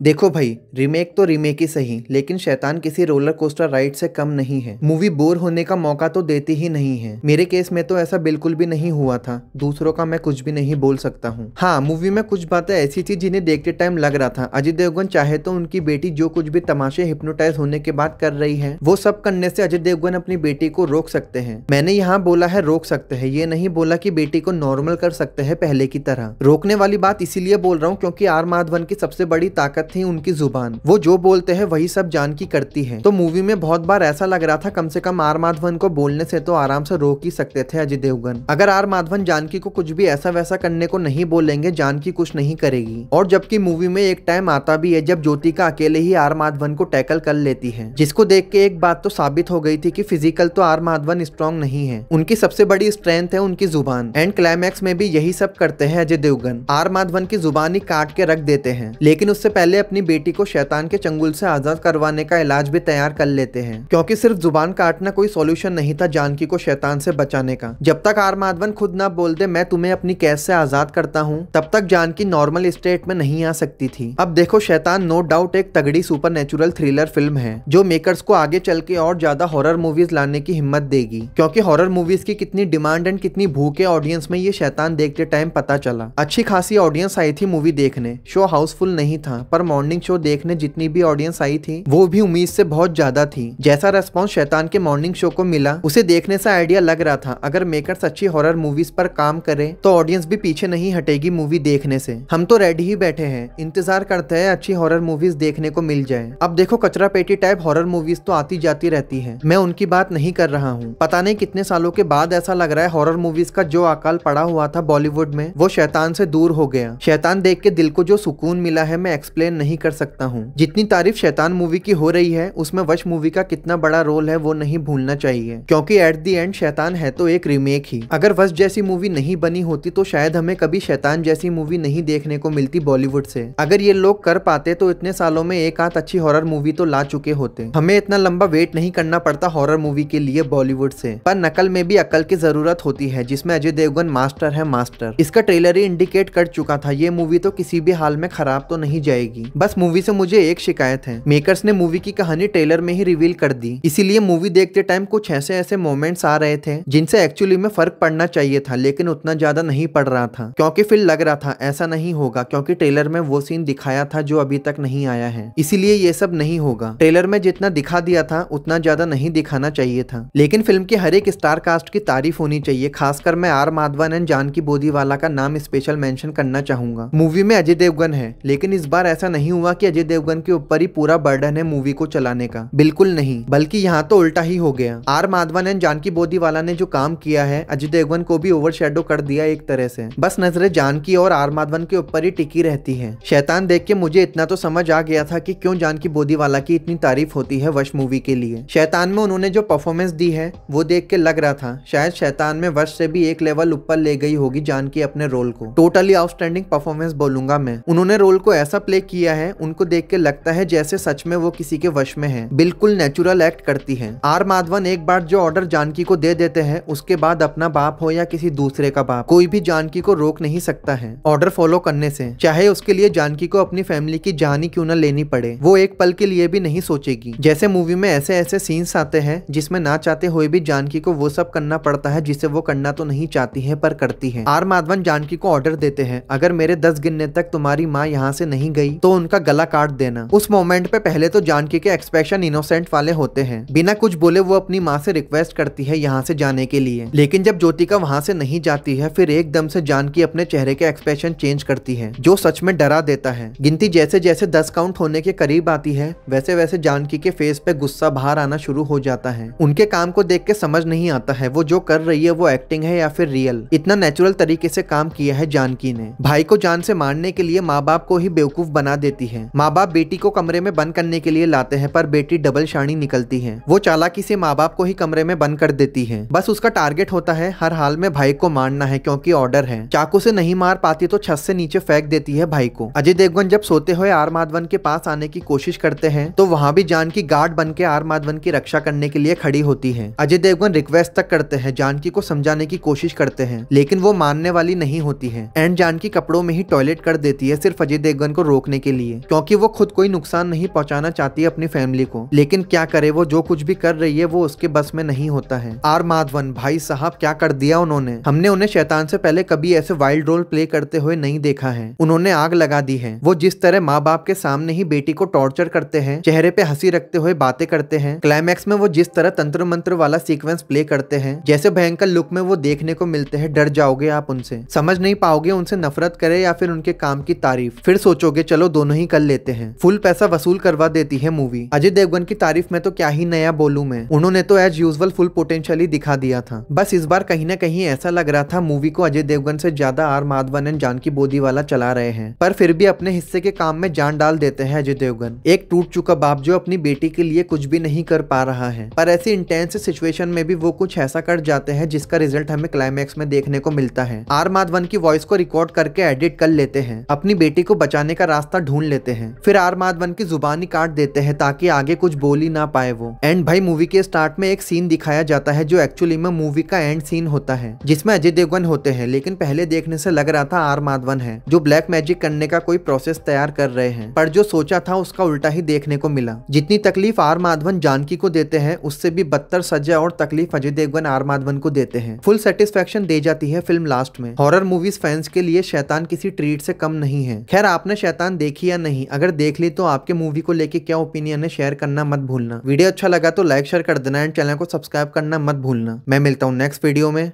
देखो भाई, रीमेक तो रीमेक ही सही, लेकिन शैतान किसी रोलर कोस्टर राइड से कम नहीं है। मूवी बोर होने का मौका तो देती ही नहीं है। मेरे केस में तो ऐसा बिल्कुल भी नहीं हुआ था। दूसरों का मैं कुछ भी नहीं बोल सकता हूँ। हाँ, मूवी में कुछ बातें ऐसी थी जिन्हें देखते टाइम लग रहा था अजय देवगन चाहे तो उनकी बेटी जो कुछ भी तमाशे हिप्नोटाइज होने के बाद कर रही है, वो सब करने से अजय देवगन अपनी बेटी को रोक सकते हैं। मैंने यहाँ बोला है रोक सकते हैं, ये नहीं बोला कि बेटी को नॉर्मल कर सकते हैं पहले की तरह। रोकने वाली बात इसीलिए बोल रहा हूँ क्योंकि आर माधवन की सबसे बड़ी ताकत थी उनकी जुबान। वो जो बोलते हैं वही सब जानकी करती है। तो मूवी में बहुत बार ऐसा लग रहा था कम से कम आर माधवन को बोलने से तो आराम से रोक ही सकते थे अजय देवगन। अगर आर माधवन जानकी को कुछ भी ऐसा वैसा करने को नहीं बोलेंगे, जानकी कुछ नहीं करेगी। और जबकि मूवी में एक टाइम आता भी है जब ज्योतिका अकेले ही आर माधवन को टैकल कर लेती है, जिसको देख के एक बात तो साबित हो गई थी कि फिजिकल तो आर माधवन स्ट्रॉन्ग नहीं है, उनकी सबसे बड़ी स्ट्रेंथ है उनकी जुबान। एंड क्लाइमैक्स में भी यही सब करते हैं अजय देवगन, आर माधवन की जुबान ही काट के रख देते हैं। लेकिन उससे पहले अपनी बेटी को शैतान के चंगुल से आजाद करवाने का इलाज भी तैयार कर लेते हैं, क्योंकि सिर्फ जुबान काटना कोई सॉल्यूशन नहीं था जानकी को शैतान से बचाने का। जब तक आर माधवन खुद ना बोल दे मैं तुम्हें अपनी कैद से आजाद करता हूँ, तब तक जानकी नॉर्मल स्टेट में नहीं आ सकती थी। अब देखो, शैतान नो डाउट एक तगड़ी सुपरनेचुरल थ्रिलर फिल्म है जो मेकर्स को आगे चल के और ज्यादा हॉरर मूवीज लाने की हिम्मत देगी, क्योंकि हॉरर मूवीज की कितनी डिमांड एंड कितनी भूख है ऑडियंस में ये शैतान देखते टाइम पता चला। अच्छी खासी ऑडियंस आई थी मूवी देखने। शो हाउसफुल नहीं था, पर मॉर्निंग शो देखने जितनी भी ऑडियंस आई थी वो भी उम्मीद से बहुत ज्यादा थी। जैसा रेस्पॉन्स शैतान के मॉर्निंग शो को मिला, उसे देखने से आइडिया लग रहा था अगर मेकर्स अच्छी हॉरर मूवीज पर काम करें तो ऑडियंस भी पीछे नहीं हटेगी मूवी देखने से। हम तो रेडी ही बैठे हैं, इंतजार करते हैं अच्छी हॉरर मूवीज देखने को मिल जाए। अब देखो, कचरा पेटी टाइप हॉरर मूवीज तो आती जाती रहती है, मैं उनकी बात नहीं कर रहा हूँ। पता नहीं कितने सालों के बाद ऐसा लग रहा है हॉरर मूवीज का जो अकाल पड़ा हुआ था बॉलीवुड में वो शैतान से दूर हो गया। शैतान देख के दिल को जो सुकून मिला है मैं एक्सप्लेन नहीं कर सकता हूँ। जितनी तारीफ शैतान मूवी की हो रही है उसमें वश मूवी का कितना बड़ा रोल है वो नहीं भूलना चाहिए, क्योंकि एट दी एंड शैतान है तो एक रीमेक ही। अगर वश जैसी मूवी नहीं बनी होती तो शायद हमें कभी शैतान जैसी मूवी नहीं देखने को मिलती बॉलीवुड से। अगर ये लोग कर पाते तो इतने सालों में एक आध अच्छी हॉरर मूवी तो ला चुके होते। हमें इतना लंबा वेट नहीं करना पड़ता हॉरर मूवी के लिए बॉलीवुड से। पर नकल में भी अकल की जरूरत होती है, जिसमें अजय देवगन मास्टर है मास्टर। इसका ट्रेलर ही इंडिकेट कर चुका था ये मूवी तो किसी भी हाल में खराब तो नहीं जाएगी। बस मूवी से मुझे एक शिकायत है, मेकर्स ने मूवी की कहानी ट्रेलर में ही रिवील कर दी, इसीलिए मूवी देखते टाइम कुछ ऐसे ऐसे मोमेंट्स आ रहे थे जिनसे एक्चुअली में फर्क पड़ना चाहिए था, लेकिन उतना ज्यादा नहीं पड़ रहा था। क्योंकि फिर लग रहा था ऐसा नहीं होगा, क्योंकि ट्रेलर में वो सीन दिखाया था जो अभी तक नहीं आया है, इसीलिए ये सब नहीं होगा। ट्रेलर में जितना दिखा दिया था उतना ज्यादा नहीं दिखाना चाहिए था। लेकिन फिल्म की हर एक स्टार कास्ट की तारीफ होनी चाहिए। खासकर मैं आर माधवन एंड जानकी बोदीवाला का नाम स्पेशल मेंशन करना चाहूंगा। मूवी में अजय देवगन है, लेकिन इस बार ऐसा नहीं हुआ कि अजय देवगन के ऊपर ही पूरा बर्डन है मूवी को चलाने का, बिल्कुल नहीं, बल्कि यहाँ तो उल्टा ही हो गया। आर माधवन एंड जानकी बोदीवाला ने जो काम किया है अजय देवगन को भी ओवरशैडो कर दिया एक तरह से। बस नजरें जानकी और आर माधवन के ऊपर ही टिकी रहती है। शैतान देख के मुझे इतना तो समझ आ गया था कि क्यों जानकी बोदीवाला की इतनी तारीफ होती है वश मूवी के लिए। शैतान में उन्होंने जो परफॉर्मेंस दी है वो देख के लग रहा था शायद शैतान में वश से भी एक लेवल ऊपर ले गई होगी जानकी अपने रोल को। टोटली आउटस्टैंडिंग परफॉर्मेंस बोलूंगा मैं। उन्होंने रोल को ऐसा प्ले किया है, उनको देख के लगता है जैसे सच में वो किसी के वश में है, बिल्कुल नेचुरल एक्ट करती है। आर माधवन एक बार जो ऑर्डर जानकी को दे देते हैं उसके बाद अपना बाप हो या किसी दूसरे का बाप, कोई भी जानकी को रोक नहीं सकता है ऑर्डर फॉलो करने से, चाहे उसके लिए जानकी को अपनी फैमिली की जान ही क्यों न लेनी पड़े। वो एक पल के लिए भी नहीं सोचेगी। जैसे मूवी में ऐसे ऐसे सीन्स आते हैं जिसमें ना चाहते हुए भी जानकी को वो सब करना पड़ता है जिसे वो करना तो नहीं चाहती है पर करती है। आर माधवन जानकी को ऑर्डर देते हैं अगर मेरे 10 गिनने तक तुम्हारी माँ यहाँ से नहीं गई तो उनका गला काट देना। उस मोमेंट पे पहले तो जानकी के एक्सप्रेशन इनोसेंट वाले होते हैं, बिना कुछ बोले वो अपनी माँ से रिक्वेस्ट करती है यहाँ से जाने के लिए। लेकिन जब ज्योतिका वहाँ से नहीं जाती है फिर एकदम से जानकी अपने चेहरे के एक्सप्रेशन चेंज करती है, जो सच में डरा देता है। गिनती जैसे जैसे 10 काउंट होने के करीब आती है वैसे वैसे जानकी के फेस पे गुस्सा बाहर आना शुरू हो जाता है। उनके काम को देख के समझ नहीं आता है वो जो कर रही है वो एक्टिंग है या फिर रियल। इतना नेचुरल तरीके से काम किया है जानकी ने। भाई को जान से मारने के लिए माँ बाप को ही बेवकूफ बना देती है। माँ बाप बेटी को कमरे में बंद करने के लिए लाते हैं पर बेटी डबल शानी निकलती है। वो चालाकी से माँ बाप को ही कमरे में बंद कर देती है। बस उसका टारगेट होता है हर हाल में भाई को मारना है क्योंकि ऑर्डर है। चाकू से नहीं मार पाती तो छत से नीचे फेंक देती है भाई को। अजय देवगन जब सोते हुए आर माधवन के पास आने की कोशिश करते हैं तो वहाँ भी जानकी गार्ड बन के आर माधवन की रक्षा करने के लिए खड़ी होती है। अजय देवगन रिक्वेस्ट तक करते हैं, जानकी को समझाने की कोशिश करते हैं, लेकिन वो मानने वाली नहीं होती है। एंड जानकी कपड़ों में ही टॉयलेट कर देती है सिर्फ अजय देवगन को रोकने के के लिए, क्योंकि वो खुद कोई नुकसान नहीं पहुंचाना चाहती अपनी फैमिली को। लेकिन क्या करे, वो जो कुछ भी कर रही है वो उसके बस में नहीं होता है। आर माधवन भाई साहब क्या कर दिया उन्होंने। हमने उन्हें शैतान से पहले कभी ऐसे वाइल्ड रोल प्ले करते हुए नहीं देखा है। उन्होंने आग लगा दी है। वो जिस तरह माँ बाप के सामने ही बेटी को टॉर्चर करते हैं, चेहरे पे हंसी रखते हुए बातें करते हैं, क्लाइमैक्स में वो जिस तरह तंत्र मंत्र वाला सीक्वेंस प्ले करते हैं, जैसे भयंकर लुक में वो देखने को मिलते हैं, डर जाओगे आप उनसे, समझ नहीं पाओगे उनसे नफरत करे या फिर उनके काम की तारीफ, फिर सोचोगे चलो दोनों ही कर लेते हैं। फुल पैसा वसूल करवा देती है मूवी। अजय देवगन की तारीफ में तो क्या ही नया बोलूं मैं, उन्होंने तो एज यूजुअल फुल पोटेंशियल ही दिखा दिया था। बस इस बार कहीं ना कहीं ऐसा लग रहा था मूवी को अजय देवगन से ज्यादा आर माधवन एंड जानकी बोदीवाला चला रहे हैं, पर फिर भी अपने हिस्से के काम में जान डाल देते हैं अजय देवगन। एक टूट चुका बाप जो अपनी बेटी के लिए कुछ भी नहीं कर पा रहा है, पर ऐसी इंटेंस सिचुएशन में भी वो कुछ ऐसा कर जाते हैं जिसका रिजल्ट हमें क्लाइमैक्स में देखने को मिलता है। आर माधवन की वॉइस को रिकॉर्ड करके एडिट कर लेते हैं, अपनी बेटी को बचाने का रास्ता ढूंढ लेते हैं, फिर आर माधवन की जुबानी काट देते हैं ताकि आगे कुछ बोल ही ना पाए वो। एंड भाई मूवी के स्टार्ट में एक सीन दिखाया जाता है जो एक्चुअली में मूवी का एंड सीन होता है, जिसमें अजय देवगन होते हैं, लेकिन पहले देखने से लग रहा था आर माधवन है जो ब्लैक मैजिक करने का कोई प्रोसेस तैयार कर रहे हैं, पर जो सोचा था उसका उल्टा ही देखने को मिला। जितनी तकलीफ आर माधवन जानकी को देते हैं उससे भी बदतर सजा और तकलीफ अजय देवगन आर माधवन को देते हैं। फुल सेटिस्फेक्शन दे जाती है फिल्म लास्ट में। हॉरर मूवीज फैंस के लिए शैतान किसी ट्रीट से कम नहीं है। खैर आपने शैतान देखी या नहीं, अगर देख ली तो आपके मूवी को लेके क्या ओपिनियन है शेयर करना मत भूलना। वीडियो अच्छा लगा तो लाइक शेयर कर देना एंड चैनल को सब्सक्राइब करना मत भूलना। मैं मिलता हूँ नेक्स्ट वीडियो में,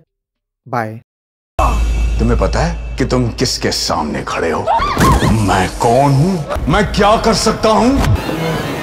बाय। तुम्हें पता है कि तुम किसके सामने खड़े हो? मैं कौन हूं? मैं क्या कर सकता हूं?